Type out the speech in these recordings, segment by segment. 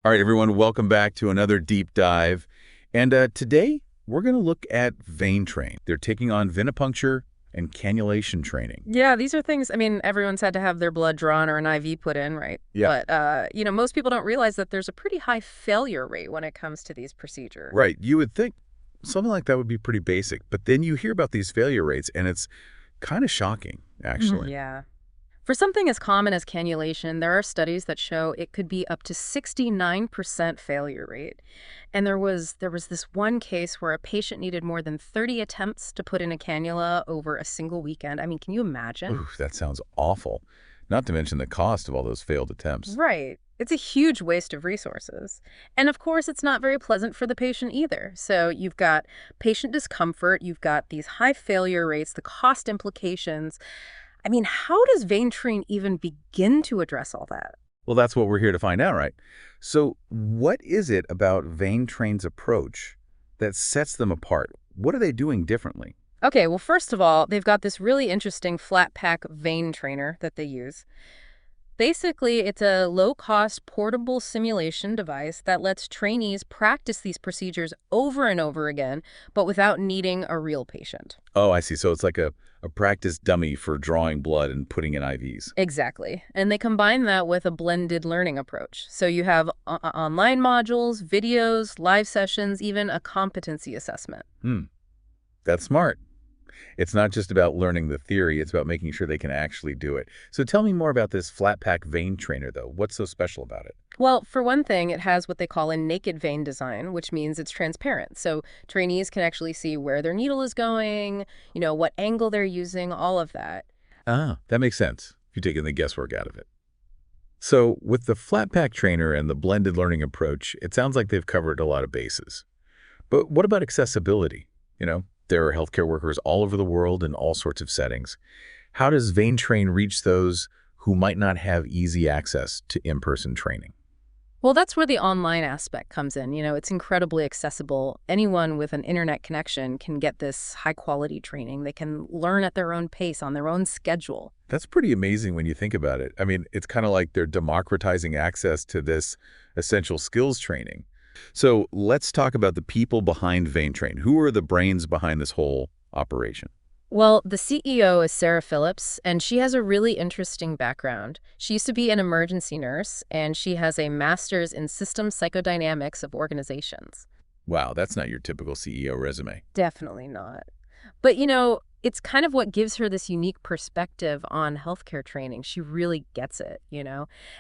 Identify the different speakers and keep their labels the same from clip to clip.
Speaker 1: All right, everyone, welcome back to another deep dive. And today, we're going to look at VeinTrain. They're taking on venipuncture and cannulation training.
Speaker 2: Yeah, these are things, everyone's had to have their blood drawn or an IV put in, right?
Speaker 1: Yeah,
Speaker 2: But most people don't realize that there's a pretty high failure rate when it comes to these procedures.
Speaker 1: right. You would think something like that would be pretty basic, but then you hear about these failure rates, and it's kind of shocking,
Speaker 2: Mhm.
Speaker 1: actually.
Speaker 2: Yeah. For something as common as cannulation, there are studies that show it could be up to 69% failure rate. And there was this one case where a patient needed more than 30 attempts to put in a cannula over a single weekend. I mean, can you imagine?
Speaker 1: Ooh, that sounds awful. Not to mention the cost of all those failed attempts.
Speaker 2: Right. It's a huge waste of resources. And of course, it's not very pleasant for the patient either. So you've got patient discomfort, you've got these high failure rates, the cost implications. I mean, how does VeinTrain even begin to address all that?
Speaker 1: Well, that's what we're here to find out, right? So, what is it about VeinTrain's approach that sets them apart? What are they doing differently?
Speaker 2: Okay, well, first of all, they've got this really interesting flat pack vein trainer that they use. Basically, it's a low-cost portable simulation device that lets trainees practice these procedures over and over again, but without needing a real patient.
Speaker 1: Oh, I see. So it's like a practice dummy for drawing blood and putting in IVs.
Speaker 2: Exactly. And they combine that with a blended learning approach. So you have online modules, videos, live sessions, even a competency assessment.
Speaker 1: Hmm, that's smart. It's not just about learning the theory, it's about making sure they can actually do it. So tell me more about this flat pack vein trainer, though. What's so special about it?
Speaker 2: Well, for one thing, it has what they call a naked vein design, which means it's transparent. So trainees can actually see where their needle is going, what angle they're using, all of that.
Speaker 1: Ah, that makes sense. You're taking the guesswork out of it. So with the flat pack trainer and the blended learning approach, it sounds like they've covered a lot of bases. But what about accessibility? There are healthcare workers all over the world in all sorts of settings. How does VeinTrain reach those who might not have easy access to in-person training?
Speaker 2: Well, that's where the online aspect comes in. It's incredibly accessible. Anyone with an internet connection can get this high quality training. They can learn at their own pace on their own schedule.
Speaker 1: That's pretty amazing when you think about it. I mean, it's kind of like they're democratizing access to this essential skills training. So let's talk about the people behind VeinTrain. Who are the brains behind this whole operation?
Speaker 2: Well, the CEO is Sarah Phillips, and she has a really interesting background. She used to be an emergency nurse, and she has a master's in systems psychodynamics of organizations.
Speaker 1: Wow, that's not your typical CEO resume.
Speaker 2: Definitely not. But, it's kind of what gives her this unique perspective on healthcare training. She really gets it.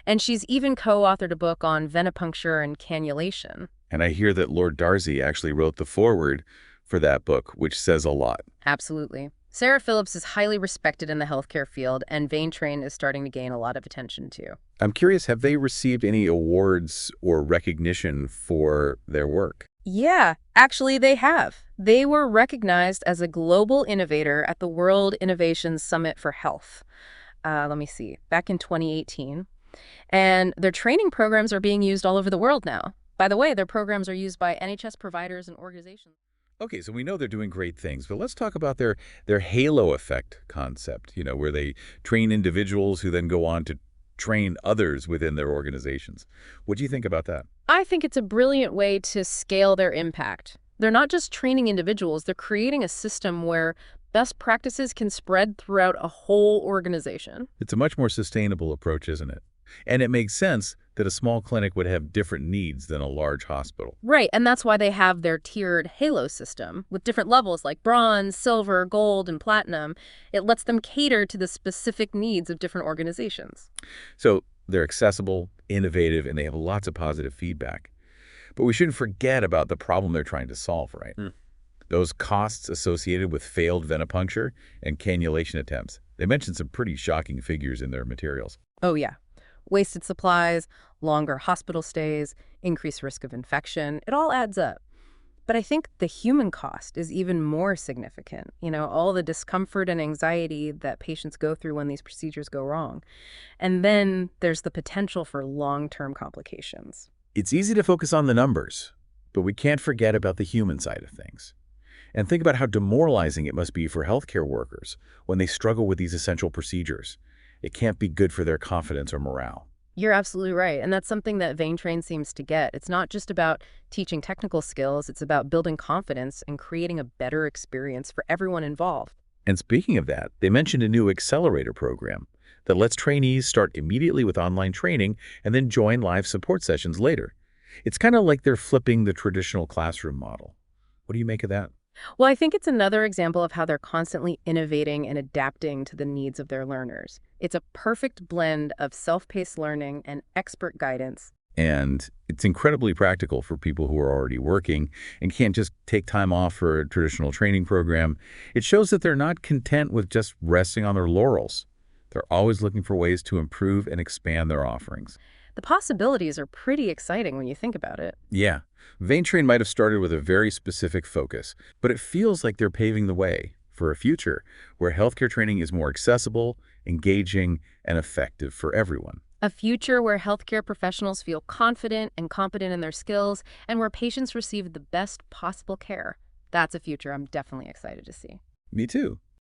Speaker 2: And she's even co-authored a book on venipuncture and cannulation.
Speaker 1: And I hear that Lord Darcy actually wrote the foreword for that book, which says a lot.
Speaker 2: Absolutely. Sarah Phillips is highly respected in the healthcare field, and VeinTrain is starting to gain a lot of attention too.
Speaker 1: I'm curious, have they received any awards or recognition for their work?
Speaker 2: Yeah, actually, they have. They were recognized as a global innovator at the World Innovation Summit for Health. Let me see, back in 2018. And their training programs are being used all over the world now. By the way, their programs are used by NHS providers and organizations.
Speaker 1: Okay, so we know they're doing great things, but let's talk about their halo effect concept, where they train individuals who then go on to train others within their organizations. What do you think about that?
Speaker 2: I think it's a brilliant way to scale their impact. They're not just training individuals, they're creating a system where best practices can spread throughout a whole organization.
Speaker 1: It's a much more sustainable approach, isn't it? And it makes sense that a small clinic would have different needs than a large hospital.
Speaker 2: Right, and that's why they have their tiered Halo system with different levels like bronze, silver, gold, and platinum. It lets them cater to the specific needs of different organizations.
Speaker 1: So they're accessible, innovative, and they have lots of positive feedback. But we shouldn't forget about the problem they're trying to solve, right? Those costs associated with failed venipuncture and cannulation attempts. They mentioned some pretty shocking figures in their materials.
Speaker 2: Oh, yeah. Wasted supplies, longer hospital stays, increased risk of infection. It all adds up. But I think the human cost is even more significant. All the discomfort and anxiety that patients go through when these procedures go wrong. And then there's the potential for long-term complications.
Speaker 1: It's easy to focus on the numbers, but we can't forget about the human side of things. And think about how demoralizing it must be for healthcare workers when they struggle with these essential procedures. It can't be good for their confidence or morale.
Speaker 2: You're absolutely right. And that's something that VeinTrain seems to get. It's not just about teaching technical skills, it's about building confidence and creating a better experience for everyone involved.
Speaker 1: And speaking of that, they mentioned a new accelerator program that lets trainees start immediately with online training and then join live support sessions later. It's kind of like they're flipping the traditional classroom model. What do you make of that?
Speaker 2: Well, I think it's another example of how they're constantly innovating and adapting to the needs of their learners. It's a perfect blend of self-paced learning and expert guidance.
Speaker 1: And it's incredibly practical for people who are already working and can't just take time off for a traditional training program. It shows that they're not content with just resting on their laurels. They're always looking for ways to improve and expand their offerings.
Speaker 2: The possibilities are pretty exciting when you think about it.
Speaker 1: Yeah, VeinTrain might have started with a very specific focus, but it feels like they're paving the way for a future where healthcare training is more accessible, engaging, and effective for everyone.
Speaker 2: A future where healthcare professionals feel confident and competent in their skills and where patients receive the best possible care. That's a future I'm definitely excited to see.
Speaker 1: Me too.